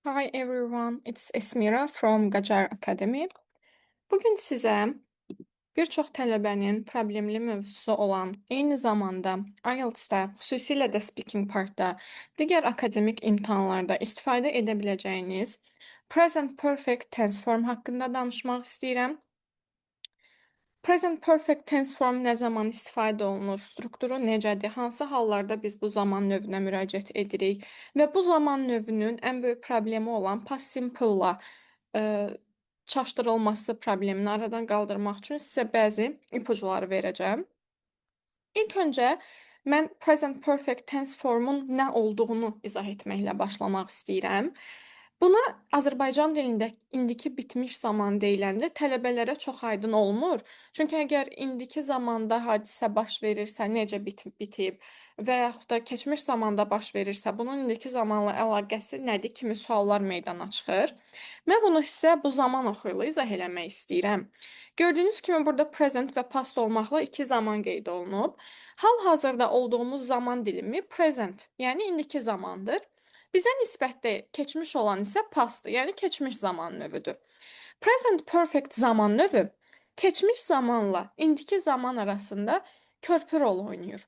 Hi everyone, it's Esmira from Qacar Academy. Bugün sizə bir çox tələbənin problemli mövzusu olan, eyni zamanda IELTS-da, xüsusilə də speaking part-da, digər akademik imtahanlarda istifadə edə biləcəyiniz present perfect tense form haqqında danışmaq istəyirəm. Present perfect tense form nə zaman istifadə olunur, strukturu necədir, hansı hallarda biz bu zaman növünə müraciət edirik və bu zaman növünün ən böyük problemi olan past simple-la çaşdırılması problemini aradan qaldırmaq üçün sizə bəzi ipucuları verəcəm. İlk öncə mən present perfect tense formun nə olduğunu izah etməklə başlamaq istəyirəm. Buna Azərbaycan dilində indiki bitmiş zaman deyiləndə tələbələrə çox aydın olmur. Çünki əgər indiki zamanda hadisə baş verirsə, necə bitib və yaxud da keçmiş zamanda baş verirsə, bunun indiki zamanla əlaqəsi nədir kimi suallar meydana çıxır. Mən bunu sizə bu zaman oxu ilə izah eləmək istəyirəm. Gördüyünüz kimi burada present və past olmaqla iki zaman qeyd olunub. Hal-hazırda olduğumuz zaman dilimi present, yəni indiki zamandır. Bizə nisbətdə keçmiş olan isə pastdır, yəni keçmiş zaman növüdür. Present perfect zaman növü keçmiş zamanla indiki zaman arasında körpü rol oynayır.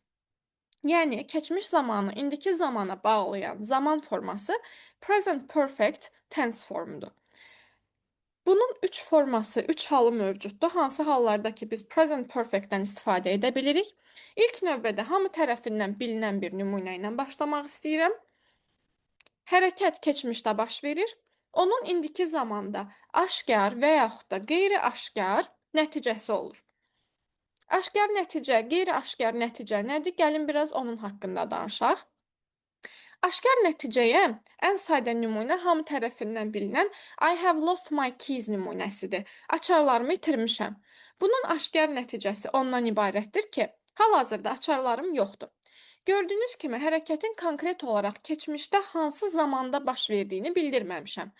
Yəni keçmiş zamanı indiki zamana bağlayan zaman forması present perfect tense formudur. Bunun üç forması, üç halı mövcuddur. Hansı hallarda ki biz present perfect-dən istifadə edə bilirik? İlk növbədə hamı tərəfindən bilinən bir nümunə ilə başlamaq istəyirəm. Hərəkət keçmişdə baş verir. Onun indiki zamanda aşkar və yaxud da qeyri-aşkar nəticəsi olur. Aşkar nəticə, qeyri-aşkar nəticə nədir? Gəlin biraz onun haqqında danışaq. Aşkar nəticəyə ən sadə nümunə hamı tərəfindən bilinən I have lost my keys nümunəsidir. Açarlarımı itirmişəm. Bunun aşkar nəticəsi ondan ibarətdir ki, hal-hazırda açarlarım yoxdur. Gördüyünüz kimi hərəkətin konkret olaraq keçmişdə hansı zamanda baş verdiyini bildirməmişəm.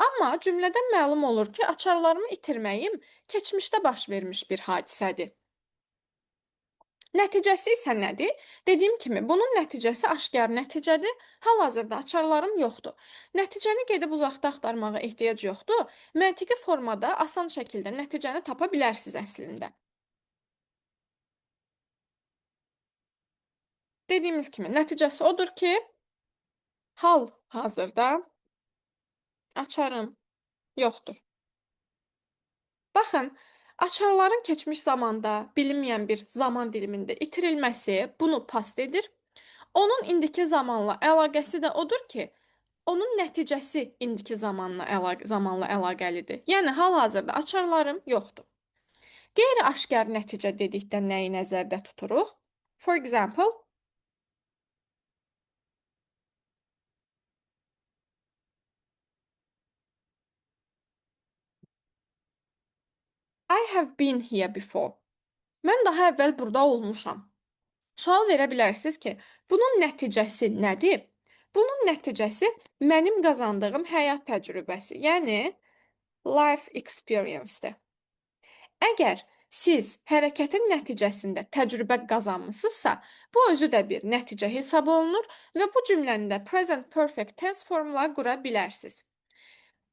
Amma cümlədən məlum olur ki, açarlarımı itirməyim keçmişdə baş vermiş bir hadisədir. Nəticəsi isə nədir? Dediyim kimi, bunun nəticəsi aşkar nəticədir. Hal-hazırda açarlarım yoxdur. Nəticəni gedib uzaqda axtarmağa ehtiyac yoxdur. Məntiqi formada asan şəkildə nəticəni tapa bilərsiniz əslində. Dediyimiz kimi, nəticəsi odur ki, hal-hazırda açarım yoxdur. Baxın, açarların keçmiş zamanda bilinməyən bir zaman dilimində itirilməsi bunu past edir. Onun indiki zamanla əlaqəsi də odur ki, onun nəticəsi indiki zamanla əlaqəlidir. Yəni, hal-hazırda açarlarım yoxdur. Qeyri-aşkar nəticə dedikdə nəyi nəzərdə tuturuq? For example, I have been here before. Mən daha əvvəl burada olmuşam. Sual verə bilərsiniz ki, bunun nəticəsi nədir? Bunun nəticəsi mənim qazandığım həyat təcrübəsi, yəni life experience-dir. Əgər siz hərəkətin nəticəsində təcrübə qazanmısınızsa, bu özü də bir nəticə hesab olunur və bu cümləni də present perfect tense formula qura bilərsiniz.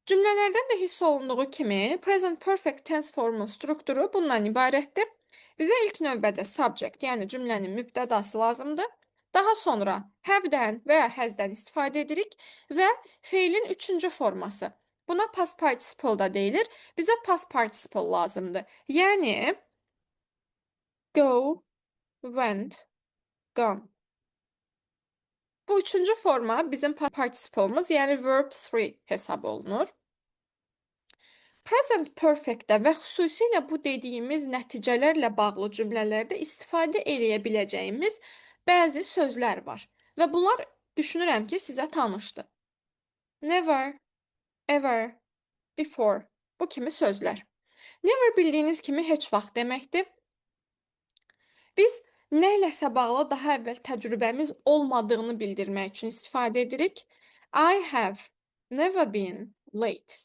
Cümlələrdən də hiss olunduğu kimi, present perfect tense formun strukturu bundan ibarətdir. Bizə ilk növbədə subject, yəni cümlənin mübtədası lazımdır. Daha sonra have-dən və ya has-dən istifadə edirik və feilin üçüncü forması. Buna past participle da deyilir. Bizə past participle lazımdır. Yəni, go, went, gone. Bu üçüncü forma bizim participle'ımız, yəni verb 3 hesab olunur. Present perfect-də və xüsusilə bu dediyimiz nəticələrlə bağlı cümlələrdə istifadə eləyə biləcəyimiz bəzi sözlər var. Və bunlar düşünürəm ki, sizə tanışdır. Never, ever, before. Bu kimi sözlər. Never bildiyiniz kimi heç vaxt deməkdir. Biz nə iləsə bağlı daha əvvəl təcrübəmiz olmadığını bildirmək üçün istifadə edirik. I have never been late.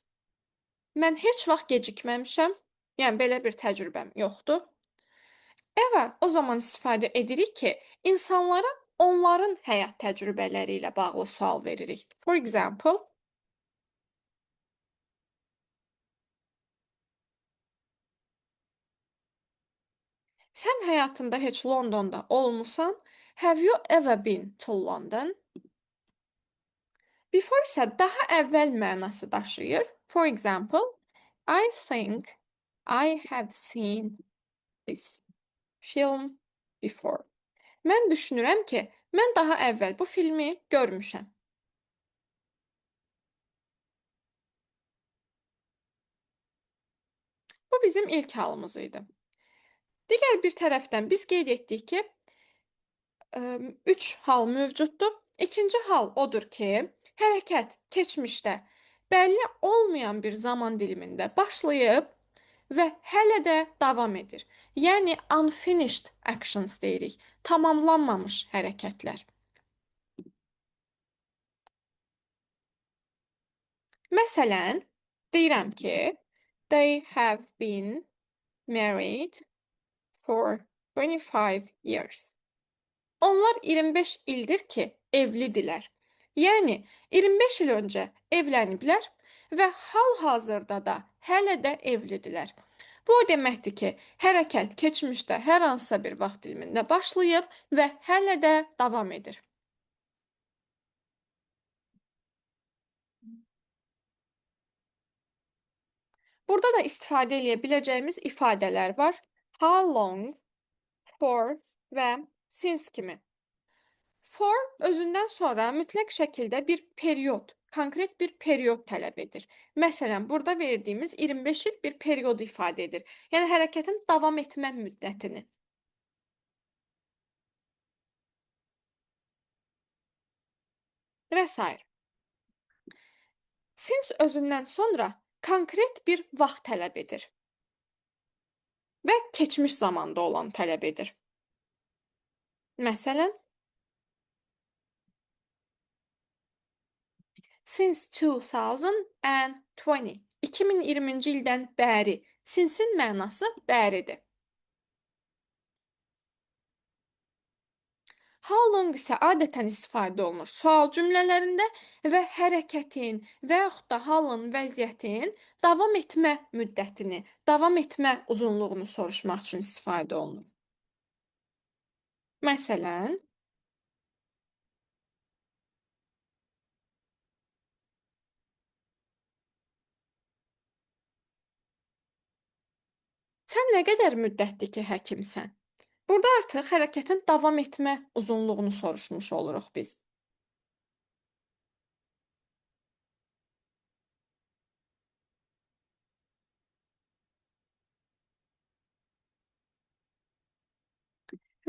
Mən heç vaxt gecikməmişəm. Yəni, belə bir təcrübəm yoxdur. Ever o zaman istifadə edirik ki, insanlara onların həyat təcrübələri ilə bağlı sual veririk. For example, Sən həyatında heç Londonda olmusan? Have you ever been to London? Before isə daha əvvəl mənası daşıyır. For example, I think I have seen this film before. Mən düşünürəm ki, mən daha əvvəl bu filmi görmüşəm. Bu bizim ilk halımız idi. Digər bir tərəfdən biz qeyd etdik ki, üç hal mövcuddur. İkinci hal odur ki, hərəkət keçmişdə bəlli olmayan bir zaman dilimində başlayıb və hələ də davam edir. Yəni unfinished actions deyirik. Tamamlanmamış hərəkətlər. Məsələn, deyirəm ki, they have been married for 25 years. Onlar 25 ildir ki, evlidirlər. Yəni 25 il öncə evləniblər və hal-hazırda da hələ də evlidirlər. Bu o deməkdir ki, hərəkət keçmişdə hər hansısa bir vaxt dilimində başlayıb və hələ də davam edir. Burada da istifadə edə biləcəyimiz ifadələr var. How long, for və since kimi. For özündən sonra mütləq şəkildə bir period, konkret bir period tələb edir. Məsələn, burada verdiyimiz 25 il bir periodu ifadə edir. Yəni hərəkətin davam etmə müddətini. Və s. Since özündən sonra konkret bir vaxt tələb edir və keçmiş zamanda olan tələb edir. Məsələn, since 2020. 2020-ci ildən bəri. Since-in mənası bəridir. How long isə adətən istifadə olunur sual cümlələrində və hərəkətin və yaxud da halın, vəziyyətin davam etmə müddətini, davam etmə uzunluğunu soruşmaq üçün istifadə olunur. Məsələn, sən nə qədər müddətdir ki, həkimsən? Burada artıq hərəkətin davam etmə uzunluğunu soruşmuş oluruq biz.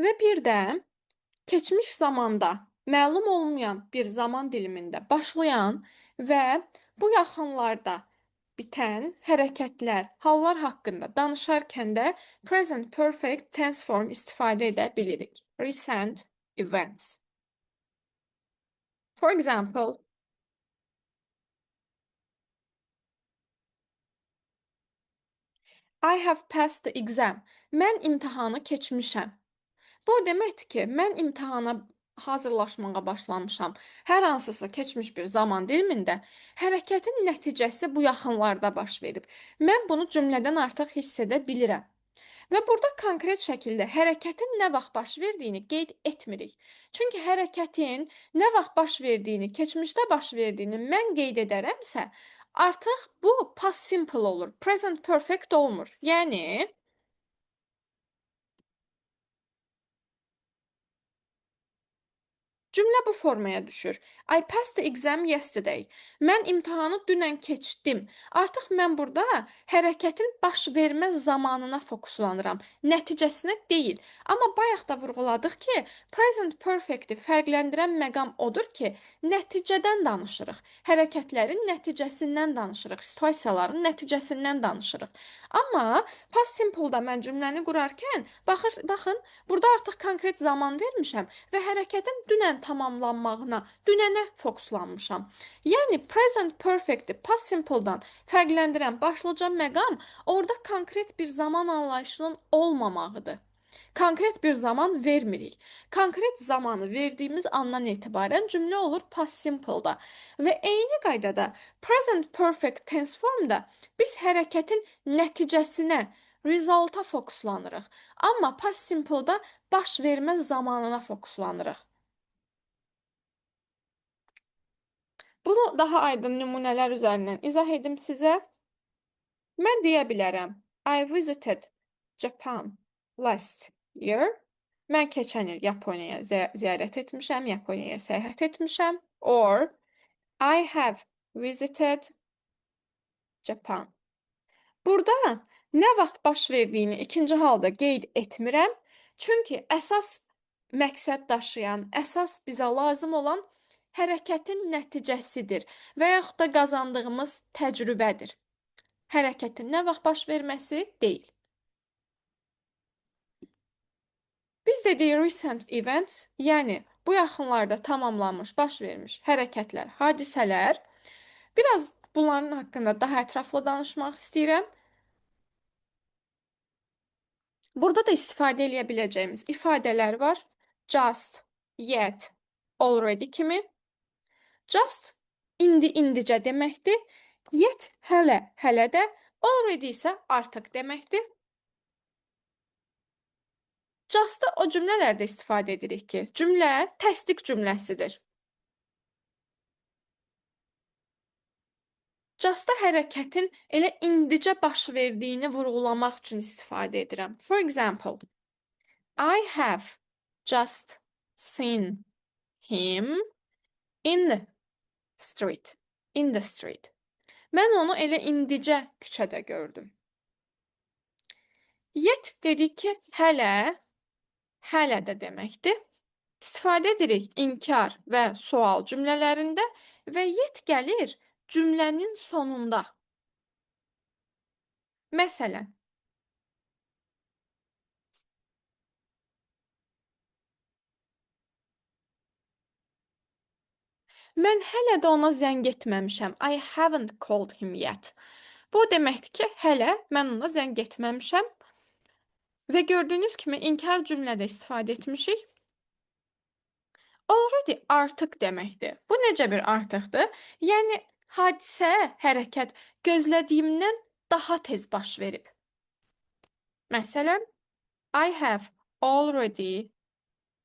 Və bir də keçmiş zamanda məlum olmayan bir zaman dilimində başlayan və bu yaxınlarda bitən hərəkətlər, hallar haqqında danışarkən də present perfect tense form istifadə edə bilirik. Recent events. For example, I have passed the exam. Mən imtahanı keçmişəm. Bu o deməkdir ki, mən imtahana hazırlaşmağa başlamışam. Hər hansısa keçmiş bir zaman dilimində hərəkətin nəticəsi bu yaxınlarda baş verib. Mən bunu cümlədən artıq hiss edə bilirəm. Və burada konkret şəkildə hərəkətin nə vaxt baş verdiyini qeyd etmirik. Çünki hərəkətin nə vaxt baş verdiyini, keçmişdə baş verdiyini mən qeyd edərəmsə, artıq bu past simple olur, present perfect olmur. Yəni cümlə bu formaya düşür. I passed the exam yesterday. Mən imtahanı dünən keçdim. Artıq mən burada hərəkətin baş vermə zamanına fokuslanıram, nəticəsinə deyil. Amma bayaq da vurğuladıq ki, present perfect-i fərqləndirən məqam odur ki, nəticədən danışırıq. Hərəkətlərin nəticəsindən danışırıq, situasiyaların nəticəsindən danışırıq. Amma past simple-da mən cümləni qurarkən, baxın, burada artıq konkret zaman vermişəm və hərəkətin dünən tamamlanmağına, dünənə fokuslanmışam. Yəni present perfect-i past simple-dan fərqləndirən başlıca məqam orada konkret bir zaman anlayışının olmamağıdır. Konkret bir zaman vermirik. Konkret zamanı verdiyimiz andan etibarən cümlə olur past simple-da. Və eyni qaydada present perfect tense formda biz hərəkətin nəticəsinə resulta fokuslanırıq. Amma past simple-da baş vermə zamanına fokuslanırıq. Bunu daha aydın nümunələr üzərindən izah edim sizə. Mən deyə bilərəm, I visited Japan last year. Mən keçən il Yaponiyaya ziyarət etmişəm, Yaponiyaya səyahət etmişəm. Or, I have visited Japan. Burada nə vaxt baş verdiyini ikinci halda qeyd etmirəm. Çünki əsas məqsəd daşıyan, əsas bizə lazım olan hərəkətin nəticəsidir və yaxud da qazandığımız təcrübədir. Hərəkətin nə vaxt baş verməsi deyil. Biz dediyi recent events, yəni bu yaxınlarda tamamlanmış, baş vermiş hərəkətlər, hadisələr. Biraz bunların haqqında daha ətraflı danışmaq istəyirəm. Burada da istifadə edə biləcəyimiz ifadələr var. Just, yet, already kimi. Just indi, indicə deməkdir. Yet hələ, hələ də. Already isə artıq deməkdir. Just-ı o cümlələrdə istifadə edirik ki, cümlə təsdiq cümləsidir. Just-da hərəkətin elə indicə baş verdiyini vurğulamaq üçün istifadə edirəm. For example, I have just seen him in the street. In the street. Mən onu elə indicə küçədə gördüm. Yet dedik ki, hələ, hələ də deməkdir. İstifadə edirik inkar və sual cümlələrində və yet gəlir cümlənin sonunda. Məsələn, mən hələ də ona zəng etməmişəm. I haven't called him yet. Bu deməkdir ki, hələ mən ona zəng etməmişəm. Və gördüyünüz kimi inkar cümlədə istifadə etmişik. Already artıq deməkdir. Bu necə bir artıqdır? Yəni, hadisə, hərəkət gözlədiyimdən daha tez baş verib. Məsələn, I have already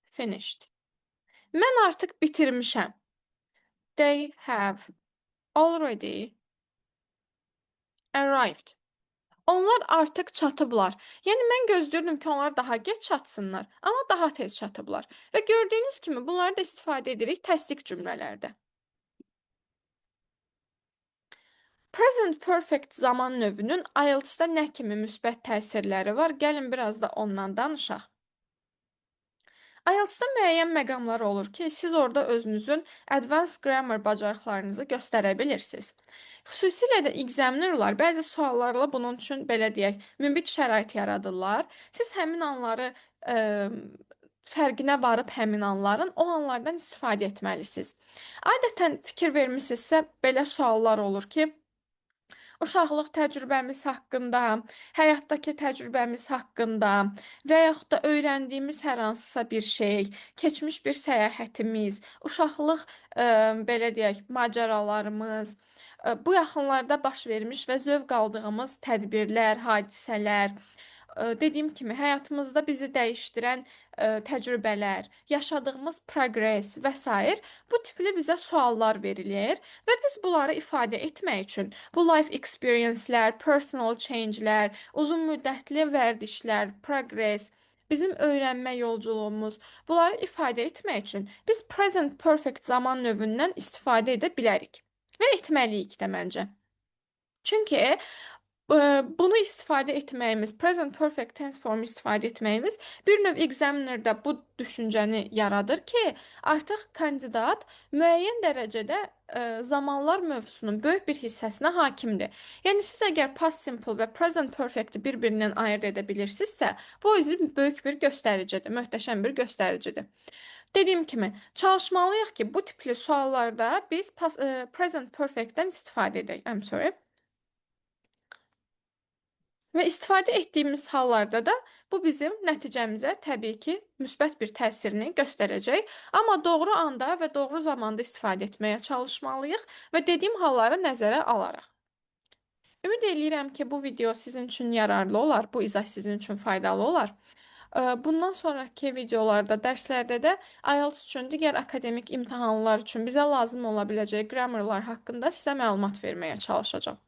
finished. Mən artıq bitirmişəm. They have already arrived. Onlar artıq çatıblar. Yəni, mən gözləyirdim ki, onlar daha gec çatsınlar, amma daha tez çatıblar. Və gördüyünüz kimi, bunları da istifadə edirik təsdiq cümlələrdə. Present perfect zaman növünün IELTS-da nə kimi müsbət təsirləri var? Gəlin, biraz da ondan danışaq. IELTS-da müəyyən məqamlar olur ki, siz orada özünüzün advanced grammar bacarıqlarınızı göstərə bilirsiniz. Xüsusilə də examinerlar bəzi suallarla bunun üçün, belə deyək, mümbit şərait yaradırlar. Siz həmin anları fərqinə varıb həmin anların, o anlardan istifadə etməlisiniz. Adətən fikir vermisinizsə, belə suallar olur ki, uşaqlıq təcrübəmiz haqqında, həyatdakı təcrübəmiz haqqında və yaxud da öyrəndiyimiz hər hansısa bir şey, keçmiş bir səyahətimiz, uşaqlıq, belə deyək, macəralarımız, bu yaxınlarda baş vermiş və zövq aldığımız tədbirlər, hadisələr, dediyim kimi, həyatımızda bizi dəyişdirən təcrübələr, yaşadığımız proqres və s. bu tipli bizə suallar verilir və biz bunları ifadə etmək üçün bu life experience-lər, personal change-lər, uzun müddətli vərdişlər, proqres, bizim öyrənmə yolculuğumuz, bunları ifadə etmək üçün biz present perfect zaman növündən istifadə edə bilərik və etməliyik də məncə. Çünki bunu istifadə etməyimiz, present perfect tense formu istifadə etməyimiz bir növ examinerdə bu düşüncəni yaradır ki, artıq kandidat müəyyən dərəcədə zamanlar mövzusunun böyük bir hissəsinə hakimdir. Yəni, siz əgər past simple və present perfect-i bir-birindən ayırt edə bilirsinizsə, bu özü böyük bir göstəricidir, möhtəşəm bir göstəricidir. Dediyim kimi, çalışmalıyıq ki, bu tipli suallarda biz present perfect-dən istifadə edək. I'm sorry. Və istifadə etdiyimiz hallarda da bu bizim nəticəmizə təbii ki, müsbət bir təsirini göstərəcək. Amma doğru anda və doğru zamanda istifadə etməyə çalışmalıyıq və dediyim halları nəzərə alaraq. Ümid eləyirəm ki, bu video sizin üçün yararlı olar, bu izah sizin üçün faydalı olar. Bundan sonraki videolarda, dərslərdə də IELTS üçün digər akademik imtahanlar üçün bizə lazım ola biləcək qrammarlar haqqında sizə məlumat verməyə çalışacağam.